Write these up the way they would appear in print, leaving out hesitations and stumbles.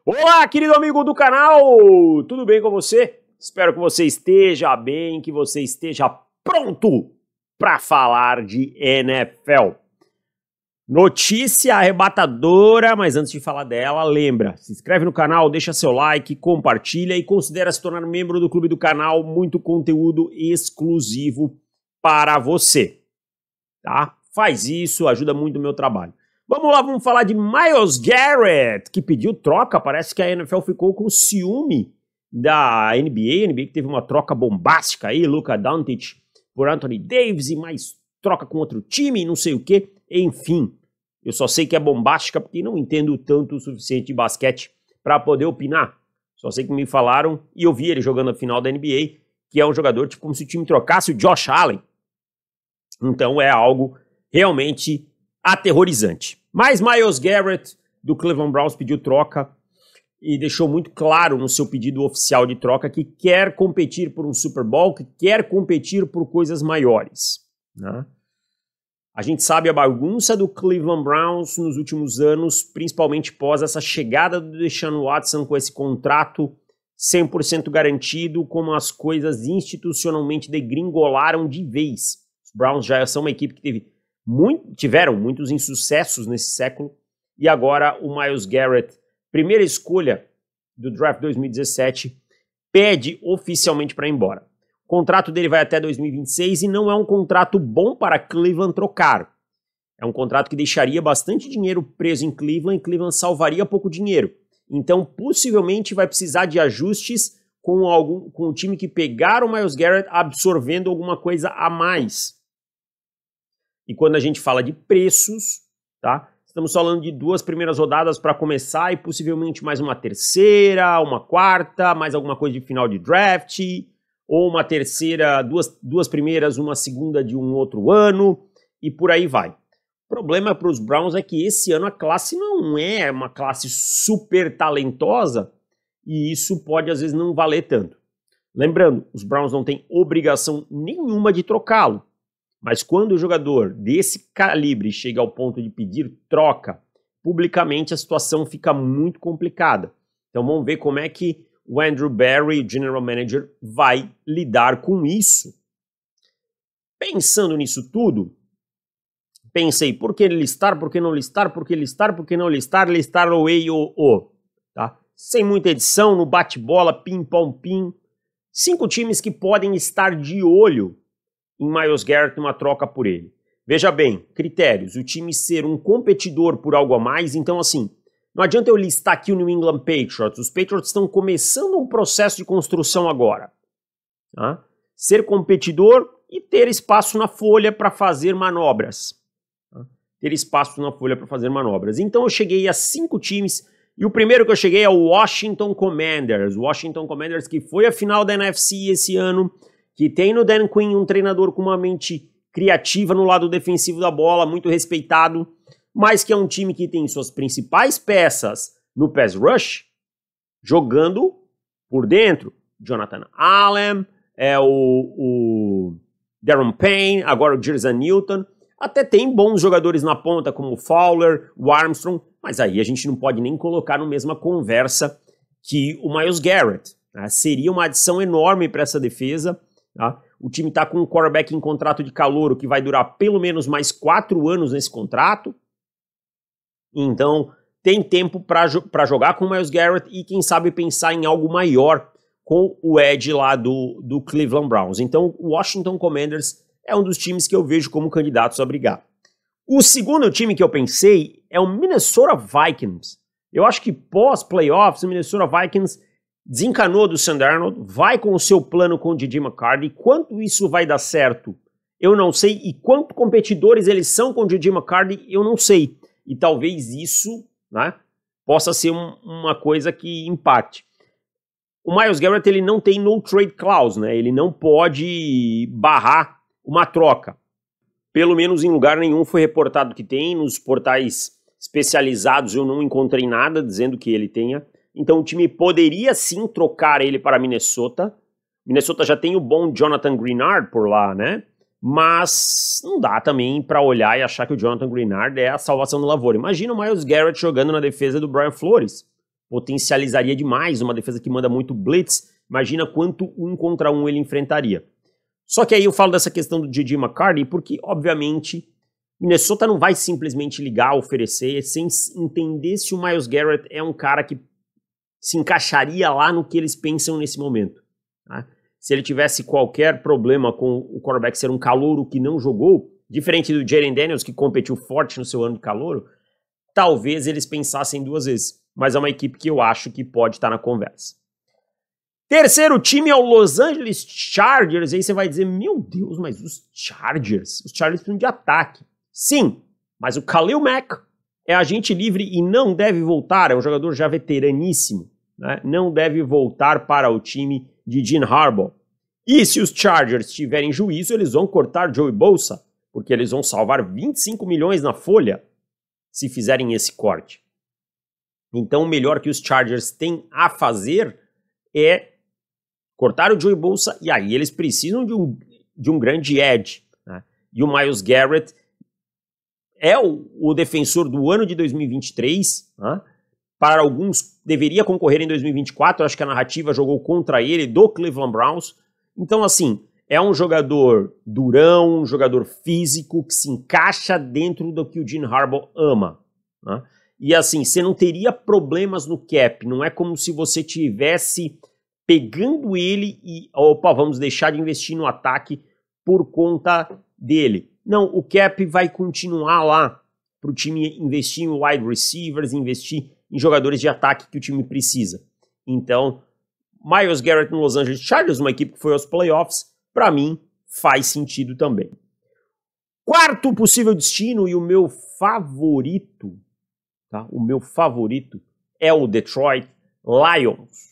Olá, querido amigo do canal! Tudo bem com você? Espero que você esteja bem, que você esteja pronto para falar de NFL. Notícia arrebatadora, mas antes de falar dela, lembra, se inscreve no canal, deixa seu like, compartilha e considera se tornar membro do clube do canal, muito conteúdo exclusivo para você, tá? Faz isso, ajuda muito o meu trabalho. Vamos lá, vamos falar de Myles Garrett, que pediu troca. Parece que a NFL ficou com ciúme da NBA. A NBA que teve uma troca bombástica aí, Luka Doncic por Anthony Davis e mais troca com outro time, não sei o que. Enfim, eu só sei que é bombástica porque não entendo tanto o suficiente de basquete para poder opinar. Só sei que me falaram e eu vi ele jogando a final da NBA, que é um jogador tipo como se o time trocasse o Josh Allen. Então é algo realmente aterrorizante. Mas Myles Garrett, do Cleveland Browns, pediu troca e deixou muito claro no seu pedido oficial de troca que quer competir por um Super Bowl, que quer competir por coisas maiores, né? A gente sabe a bagunça do Cleveland Browns nos últimos anos, principalmente pós essa chegada do Deshaun Watson com esse contrato 100% garantido, como as coisas institucionalmente degringolaram de vez. Os Browns já são uma equipe que tiveram muitos insucessos nesse século, e agora o Myles Garrett, primeira escolha do draft 2017, pede oficialmente para ir embora. O contrato dele vai até 2026 e não é um contrato bom para Cleveland trocar. É um contrato que deixaria bastante dinheiro preso em Cleveland e Cleveland salvaria pouco dinheiro. Então, possivelmente vai precisar de ajustes com o time que pegar o Myles Garrett absorvendo alguma coisa a mais. E quando a gente fala de preços, tá? Estamos falando de 2 primeiras rodadas para começar e possivelmente mais uma terceira, uma quarta, mais alguma coisa de final de draft, ou uma terceira, duas primeiras, uma segunda de um outro ano, e por aí vai. O problema para os Browns é que esse ano a classe não é uma classe super talentosa e isso pode às vezes não valer tanto. Lembrando, os Browns não têm obrigação nenhuma de trocá-lo. Mas quando o jogador desse calibre chega ao ponto de pedir troca, publicamente a situação fica muito complicada. Então vamos ver como é que o Andrew Berry, General Manager, vai lidar com isso. Pensando nisso tudo, pensei, por que listar, por que não listar, por que listar, por que não listar, listar o, tá? Sem muita edição, no bate-bola, pim-pom-pim. 5 times que podem estar de olho em Myles Garrett uma troca por ele. Veja bem, critérios, o time ser um competidor por algo a mais, então assim, não adianta eu listar aqui o New England Patriots, os Patriots estão começando um processo de construção agora. Tá? Ser competidor e ter espaço na folha para fazer manobras. Tá? Ter espaço na folha para fazer manobras. Então eu cheguei a 5 times, e o primeiro que eu cheguei é o Washington Commanders. O Washington Commanders que foi a final da NFC esse ano, que tem no Dan Quinn um treinador com uma mente criativa no lado defensivo da bola, muito respeitado, mas que é um time que tem suas principais peças no pass rush jogando por dentro. Jonathan Allen, o Darren Payne, agora o Jerzyn Newton. Até tem bons jogadores na ponta como o Fowler, o Armstrong, mas aí a gente não pode nem colocar na mesma conversa que o Myles Garrett. Né? Seria uma adição enorme para essa defesa. Tá? O time está com um quarterback em contrato de calouro que vai durar pelo menos mais 4 anos nesse contrato. Então tem tempo para jogar com o Myles Garrett e quem sabe pensar em algo maior com o edge lá do Cleveland Browns. Então o Washington Commanders é um dos times que eu vejo como candidatos a brigar. O segundo time que eu pensei é o Minnesota Vikings. Eu acho que pós-playoffs o Minnesota Vikings desencanou do Sam Darnold, vai com o seu plano com o DJ McCarthy. Quanto isso vai dar certo, eu não sei. E quanto competidores eles são com o DJ McCarthy, eu não sei. E talvez isso, né, possa ser uma coisa que impacte. O Myles Garrett ele não tem no trade clause, né? Ele não pode barrar uma troca. Pelo menos em lugar nenhum foi reportado que tem. Nos portais especializados eu não encontrei nada dizendo que ele tenha. Então o time poderia sim trocar ele para Minnesota. Minnesota já tem o bom Jonathan Greenard por lá, né? Mas não dá também para olhar e achar que o Jonathan Greenard é a salvação do lavoura. Imagina o Myles Garrett jogando na defesa do Brian Flores. potencializaria demais uma defesa que manda muito blitz. Imagina quanto 1 contra 1 ele enfrentaria. Só que aí eu falo dessa questão do J.J. McCarthy porque, obviamente, Minnesota não vai simplesmente ligar, oferecer, sem entender se o Myles Garrett é um cara que se encaixaria lá no que eles pensam nesse momento. Tá? Se ele tivesse qualquer problema com o quarterback ser um calouro que não jogou, diferente do Jayden Daniels, que competiu forte no seu ano de calouro, talvez eles pensassem 2 vezes. Mas é uma equipe que eu acho que pode estar na conversa. Terceiro time é o Los Angeles Chargers. Aí você vai dizer, meu Deus, mas os Chargers precisam de ataque. Sim, mas o Khalil Mack é agente livre e não deve voltar. É um jogador já veteraníssimo. Né? Não deve voltar para o time de Jim Harbaugh. E se os Chargers tiverem juízo, eles vão cortar Joey Bosa, porque eles vão salvar 25 milhões na folha se fizerem esse corte. Então o melhor que os Chargers têm a fazer é cortar o Joey Bosa, e aí eles precisam de um grande edge. Né? E o Myles Garrett é o defensor do ano de 2023, né? Para alguns deveria concorrer em 2024, acho que a narrativa jogou contra ele, do Cleveland Browns. Então assim, é um jogador durão, um jogador físico, que se encaixa dentro do que o Jim Harbaugh ama. Né? E assim, você não teria problemas no cap, não é como se você tivesse pegando ele e, opa, vamos deixar de investir no ataque por conta dele. Não, o cap vai continuar lá para o time investir em wide receivers, investir em jogadores de ataque que o time precisa. Então, Myles Garrett no Los Angeles Chargers, uma equipe que foi aos playoffs, para mim faz sentido também. Quarto possível destino e o meu favorito, tá? O meu favorito é o Detroit Lions.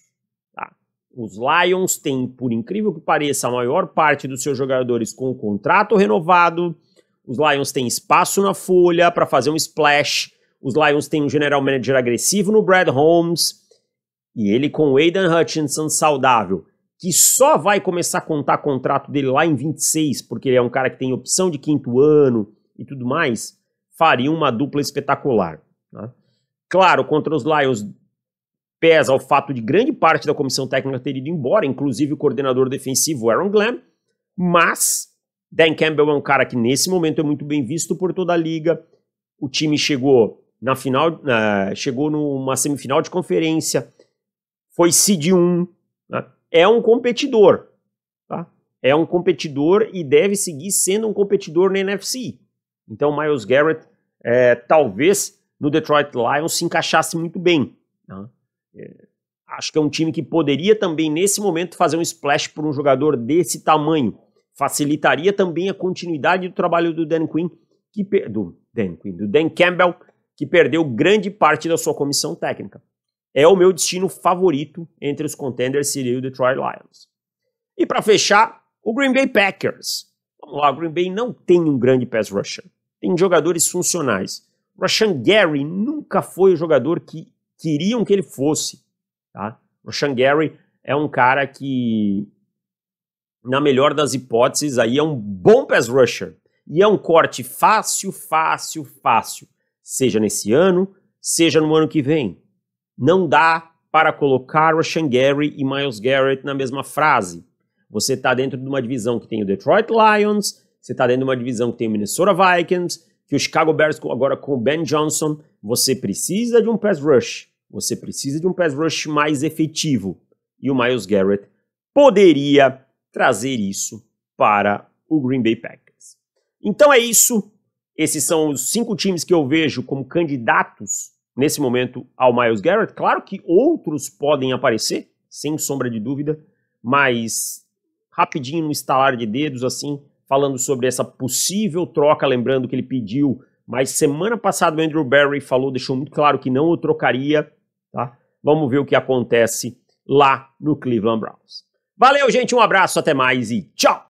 Os Lions têm, por incrível que pareça, a maior parte dos seus jogadores com o contrato renovado. Os Lions têm espaço na folha para fazer um splash. Os Lions têm um general manager agressivo no Brad Holmes. E ele com o Aidan Hutchinson saudável, que só vai começar a contar contrato dele lá em 26, porque ele é um cara que tem opção de 5º ano e tudo mais, faria uma dupla espetacular. Né? Claro, contra os Lions pesa o fato de grande parte da comissão técnica ter ido embora, inclusive o coordenador defensivo Aaron Glenn, mas Dan Campbell é um cara que nesse momento é muito bem visto por toda a liga. O time chegou na final, chegou numa semifinal de conferência, foi seed 1, né? É um competidor, tá? É um competidor e deve seguir sendo um competidor na NFC. Então Myles Garrett talvez no Detroit Lions se encaixasse muito bem, né? Acho que é um time que poderia também nesse momento fazer um splash por um jogador desse tamanho. Facilitaria também a continuidade do trabalho do Dan Campbell, que perdeu grande parte da sua comissão técnica. É o meu destino favorito entre os contenders, seria o Detroit Lions. E para fechar, o Green Bay Packers. Vamos lá, o Green Bay não tem um grande pass rusher. Tem jogadores funcionais. O Rashan Gary nunca foi o jogador que queriam que ele fosse. Tá? O Rashan Gary é um cara que, na melhor das hipóteses, aí é um bom pass rusher. E é um corte fácil. Seja nesse ano, seja no ano que vem. Não dá para colocar Rashan Gary e Myles Garrett na mesma frase. Você está dentro de uma divisão que tem o Detroit Lions, você está dentro de uma divisão que tem o Minnesota Vikings, que o Chicago Bears agora com o Ben Johnson. Você precisa de um pass rush. Você precisa de um pass rush mais efetivo. E o Myles Garrett poderia trazer isso para o Green Bay Packers. Então é isso. Esses são os 5 times que eu vejo como candidatos nesse momento ao Myles Garrett. Claro que outros podem aparecer, sem sombra de dúvida, mas rapidinho no estalar de dedos, assim, falando sobre essa possível troca, lembrando que ele pediu, mas semana passada o Andrew Berry falou, deixou muito claro que não o trocaria, tá? Vamos ver o que acontece lá no Cleveland Browns. Valeu, gente, um abraço, até mais e tchau!